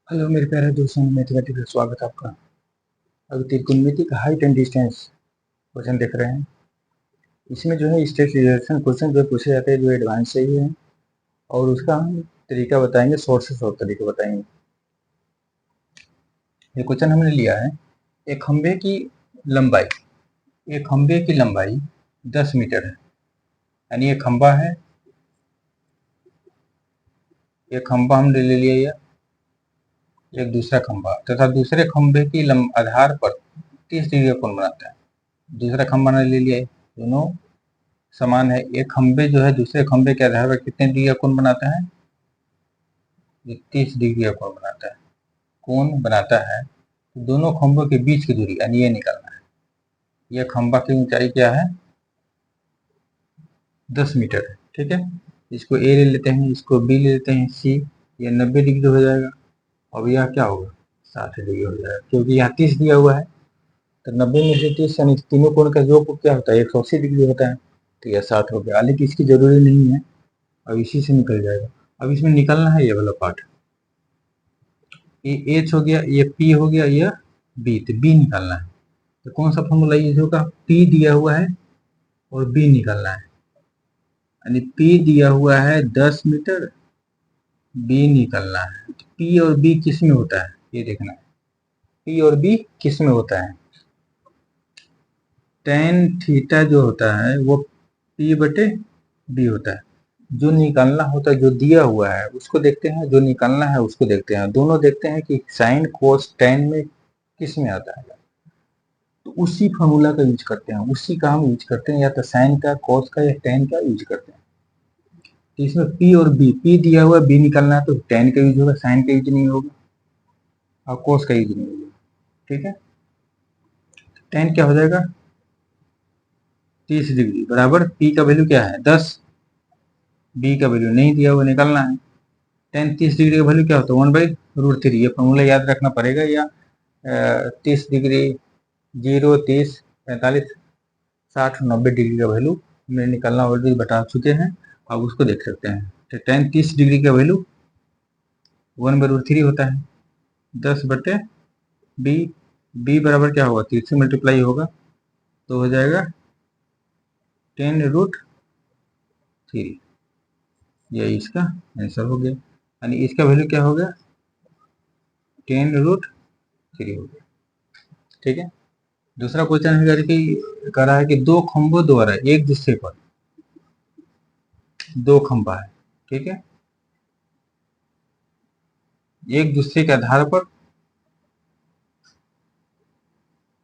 Hello मेरे प्यारे दोस्तों, मैथमेटिक्स में स्वागत है आपका। अभी त्रिकोणमिति का हाइट एंड डिस्टेंस क्वेश्चन देख रहे हैं। इसमें जो है स्टेट क्वेश्चन जो पूछे जाते हैं जो एडवांस से ही है, और उसका हम तरीका बताएंगे, सोर्सेस और तरीका बताएंगे। ये क्वेश्चन हमने लिया है, एक खंभे की लंबाई 10 मीटर है। यानी एक खंभा है, एक खंभा हमने ले लिया, एक दूसरा खंभा तथा दूसरे खंभे की आधार पर 30 डिग्री का कोण बनाता है। दूसरा खंभा ने ले लिया, दोनों समान है। एक खंभे जो है दूसरे खंभे के आधार पर कितने डिग्री का कोण बनाता है? 30 डिग्री का कोण बनाता है। तो दोनों खंभों के बीच की दूरी यानी ये निकालना है। यह खंभा की ऊंचाई क्या है? 10 मीटर है। ठीक है, इसको ए ले लेते हैं, इसको बी ले लेते हैं, सी। यह 90 डिग्री हो जाएगा। अब यह क्या होगा? 60 डिग्री हो जाएगा, क्योंकि यहाँ 30 दिया हुआ है। तो 90 में से 30 यानी तीनों कोण का योग क्या होता है? 180 डिग्री होता है। तो यह 60 हो गया। लेकिन इसकी जरूरी नहीं है, अब इसी से निकल जाएगा। अब इसमें निकलना है ये वाला पार्ट। ये एच हो गया, ये पी हो गया, ये बी। तो बी निकालना है। तो कौन सा फॉर्मूला यूज होगा? पी दिया हुआ है और बी निकालना है। यानी पी दिया हुआ है 10 मीटर, बी निकालना है। तो पी और बी किस में होता है ये देखना है। पी और बी किस में होता है? टेन थीटा जो होता है वो पी बटे बी होता है। जो निकालना होता है, जो दिया हुआ है उसको देखते हैं, जो निकालना है उसको देखते हैं। दोनों देखते हैं कि साइन कोस टेन में किस में आता है। तो उसी फॉर्मूला का यूज करते हैं, उसी का हम यूज करते हैं, या तो साइन का, कॉस का या टेन का यूज करते हैं। तो इसमें पी और बी, पी दिया हुआ, बी निकालना है तो टेन का यूज होगा, साइन का यूज नहीं होगा और कॉस का यूज नहीं होगा। ठीक है, टेन क्या हो जाएगा? 30 डिग्री बराबर पी का वैल्यू क्या है? 10। बी का वैल्यू नहीं दिया हुआ, निकालना है। टेन 30 डिग्री का वैल्यू क्या होता है? 1/√3। ये फॉर्मूला याद रखना पड़ेगा। या 30 डिग्री, 0, 30, 45, 60, 90 डिग्री का वैल्यू हमें निकालना ऑलरेडी बता चुके हैं। अब उसको देख सकते हैं। तो टेन 30 डिग्री का वैल्यू 1/√3 होता है, 10 बटे बी। बी बराबर क्या होगा? 30 से मल्टीप्लाई होगा तो हो जाएगा 10√3। ये इसका आंसर हो गया। यानी इसका वैल्यू क्या हो गया? 10√3 हो गया। ठीक है, दूसरा क्वेश्चन है कि कह रहा है कि दो खंभों द्वारा एक दूसरे पर, दो खंभा है, ठीक है, एक दूसरे के आधार पर,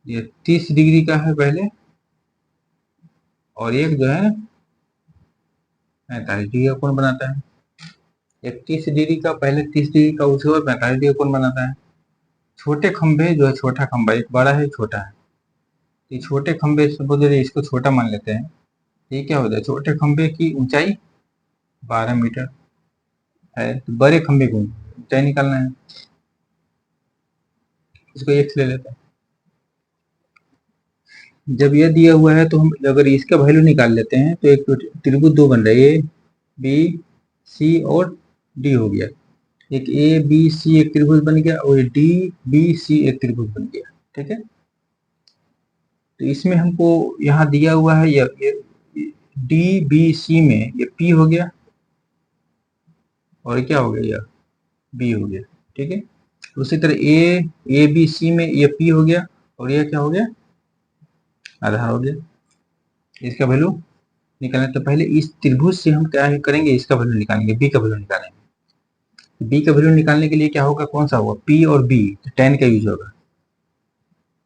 ये 30 डिग्री का है पहले, और एक जो है 45 डिग्री का कोण बनाता है। एक 30 डिग्री का, पहले 30 डिग्री का, उसके बाद 45 डिग्री का कोण बनाता है। छोटे खंभे जो है, छोटा खंभा, एक बड़ा है, छोटा है। ये छोटे खंभे, सपोज इसको छोटा मान लेते हैं। ये क्या होता है? छोटे खंभे की ऊंचाई 12 मीटर है, तो बड़े खंभे की ऊंचाई निकालना है। इसको x ले लेते हैं। जब ये दिया हुआ है तो हम अगर इसका वैल्यू निकाल लेते हैं तो एक त्रिभुज दो बन रहा है, ए बी सी और डी हो गया। एक ए बी सी एक त्रिभुज बन गया, और डी बी सी एक त्रिभुज बन गया। ठीक है, तो इसमें हमको यहाँ दिया हुआ है ये डी बी सी में ये पी हो गया, और क्या हो गया? यह बी हो गया। ठीक है, उसी तरह ए बी सी में ये पी हो गया, और यह क्या हो गया? आधार हो गया। इसका वैल्यू निकालने तो पहले इस त्रिभुज से हम क्या करेंगे? इसका वैल्यू निकालेंगे, बी का वैल्यू निकालेंगे। बी का वैल्यू निकालने के लिए क्या होगा? कौन सा होगा? पी और बी, तो टेन का यूज होगा।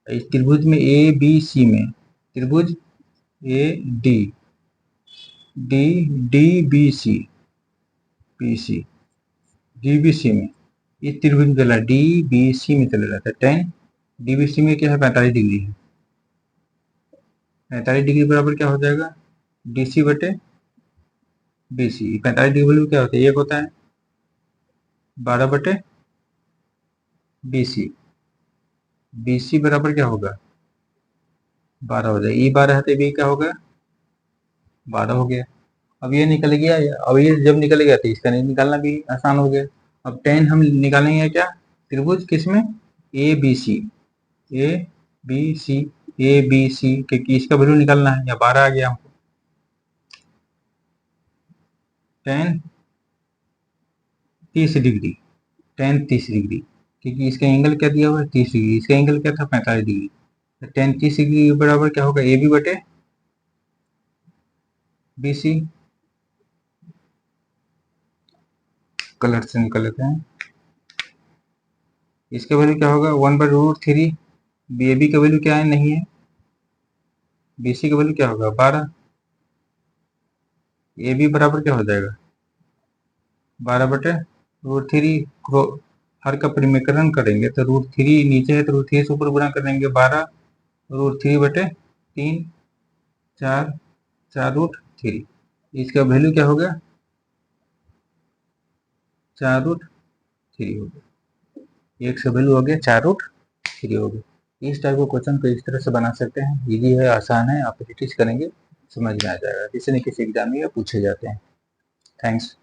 इस त्रिभुज में ए बी सी में, त्रिभुज A D D D B C B C D B C में, ये त्रिभुज चला डी बी सी में चला जाता है। टेन डी बी सी में क्या है? 45 डिग्री है। 45 डिग्री बराबर क्या हो जाएगा? डी सी बटे बी सी। 45 डिग्री वैल्यू क्या होता है? एक होता है 12 बटे बी सी। बी सी बराबर क्या होगा? 12 हो जाएगा। ई 12 है तो बी क्या होगा? 12 हो गया। अब ये निकल गया, अब ये जब निकल गया तो इसका नहीं निकालना भी आसान हो गया। अब 10 हम निकालेंगे क्या? त्रिभुज किसमें, A B C, A B C, A B C के इसका वैल्यू निकालना है। या 12 आ गया हमको, tan 30 डिग्री, tan 30 डिग्री, क्योंकि इसका एंगल क्या दिया हुआ है 30 डिग्री, इसका एंगल क्या था 45 डिग्री। तो tan 30 डिग्री बराबर क्या होगा, ए बी बटे बी सी। कलर से निकल लेते हैं। इसका वैल्यू क्या होगा 1/√3। बी ए बी का वैल्यू क्या है, नहीं है। बी सी का वैल्यू क्या होगा 12। ए बी बराबर क्या हो जाएगा 12/√3। हर का परिमेकरण करेंगे तो √3 नीचे है तो √3 से ऊपर गुणा करेंगे 12√3/3, 4√3। इसका वैल्यू क्या हो गया 4√3 हो गया। एक से वैल्यू हो गया 4√3 हो गया। इस टाइप के क्वेश्चन को इस तरह से बना सकते हैं। इजी है, आसान है, आप प्रैक्टिस करेंगे समझ में आ जाएगा। किसी न किसी एग्जाम में पूछे जाते हैं। थैंक्स।